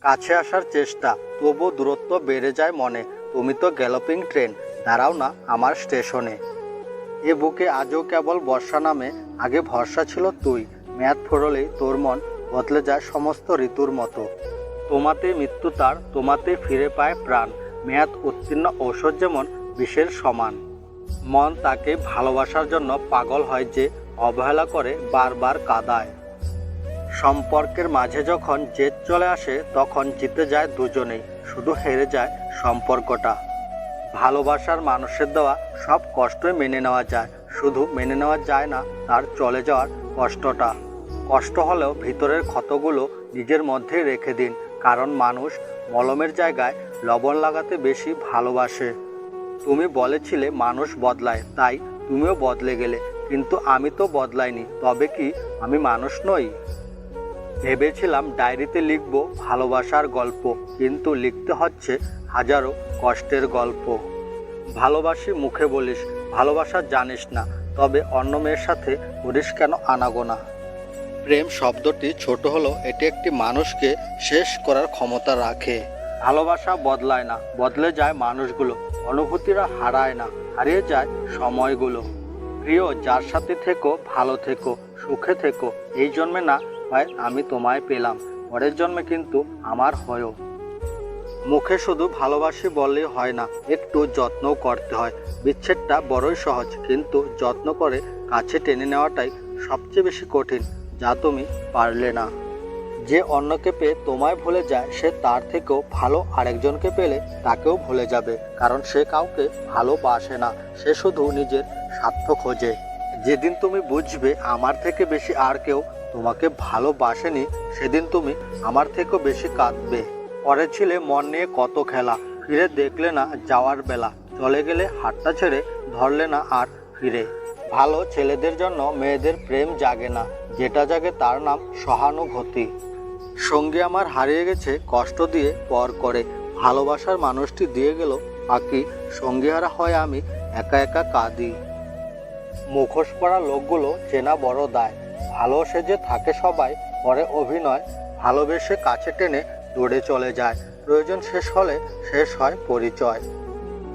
কাছে আসার চেষ্টা, তবু দূরত্ব বেড়ে যায় মনে। তুমি তো গ্যালোপিং ট্রেন, দাঁড়াও না আমার স্টেশনে। এ বুকে আজও কেবল বর্ষা নামে, আগে ভরসা ছিল তুই। মেয়াদ ফুরলেই তোর মন বদলে যায় সমস্ত ঋতুর মতো। তোমাতে মৃত্যু তার, তোমাতে ফিরে পায় প্রাণ। মেয়াদ উত্তীর্ণ ঔষধ যেমন বিষের সমান। মন তাকে ভালোবাসার জন্য পাগল হয় যে অবহেলা করে বারবার কাঁদায়। সম্পর্কের মাঝে যখন জেদ চলে আসে তখন জিতে যায় দুজনেই, শুধু হেরে যায় সম্পর্কটা। ভালোবাসার মানুষের দেওয়া সব কষ্টই মেনে নেওয়া যায়, শুধু মেনে নেওয়া যায় না তার চলে যাওয়ার কষ্টটা। কষ্ট হলেও ভিতরের ক্ষতগুলো নিজের মধ্যেই রেখে দিন, কারণ মানুষ মলমের জায়গায় লবণ লাগাতে বেশি ভালোবাসে। তুমি বলেছিলে মানুষ বদলায়, তাই তুমিও বদলে গেলে, কিন্তু আমি তো বদলাইনি। তবে কি আমি মানুষ নই? ভেবেছিলাম ডায়েরিতে লিখব ভালোবাসার গল্প, কিন্তু লিখতে হচ্ছে হাজারো কষ্টের গল্প। ভালোবাসি মুখে বলিস, ভালোবাসা জানিস না, তবে অন্য মেয়ের সাথে করিস কেন আনাগোনা। প্রেম শব্দটি ছোট হলেও এটি একটি মানুষকে শেষ করার ক্ষমতা রাখে। ভালোবাসা বদলায় না, বদলে যায় মানুষগুলো। অনুভূতিরা হারায় না, হারিয়ে যায় সময়গুলো। প্রিয়, যার সাথে থেকো ভালো থেকো, সুখে থেকো। এই জন্মে না হয় আমি তোমায় পেলাম, পরের জন্মে কিন্তু আমার হয়ও। মুখে শুধু ভালোবাসি বললেই হয় না, একটু যত্নও করতে হয়। বিচ্ছেদটা বড়ই সহজ, কিন্তু যত্ন করে কাছে টেনে নেওয়াটাই সবচেয়ে বেশি কঠিন, যা তুমি পারলে না। যে অন্যকে পেয়ে তোমায় ভুলে যায়, সে তার থেকেও ভালো আরেকজনকে পেলে তাকেও ভুলে যাবে, কারণ সে কাউকে ভালোবাসে না, সে শুধু নিজের স্বার্থ খোঁজে। যেদিন তুমি বুঝবে আমার থেকে বেশি আর কেউ তোমাকে ভালোবাসেনি, সেদিন তুমি আমার থেকেও বেশি কাঁদবে। করেছিলে মন নিয়ে কত খেলা, ফিরে দেখলে না যাওয়ার বেলা। চলে গেলে হাতটা ছেড়ে ধরলে না আর ফিরে। ভালো ছেলেদের জন্য মেয়েদের প্রেম জাগে না, যেটা জাগে তার নাম সহানুভূতি। সঙ্গী আমার হারিয়ে গেছে কষ্ট দিয়ে পর করে, ভালোবাসার মানুষটি দিয়ে গেল ফাঁকি। সঙ্গীহারা হয় আমি, একা একা কাঁদি। মুখোশ পরা লোকগুলো চেনা বড় দায়। ভালো সেজে থাকে সবাই, পরে অভিনয়। ভালোবেসে কাছে টেনে দৌড়ে চলে যায়, প্রয়োজন শেষ হলে শেষ হয় পরিচয়।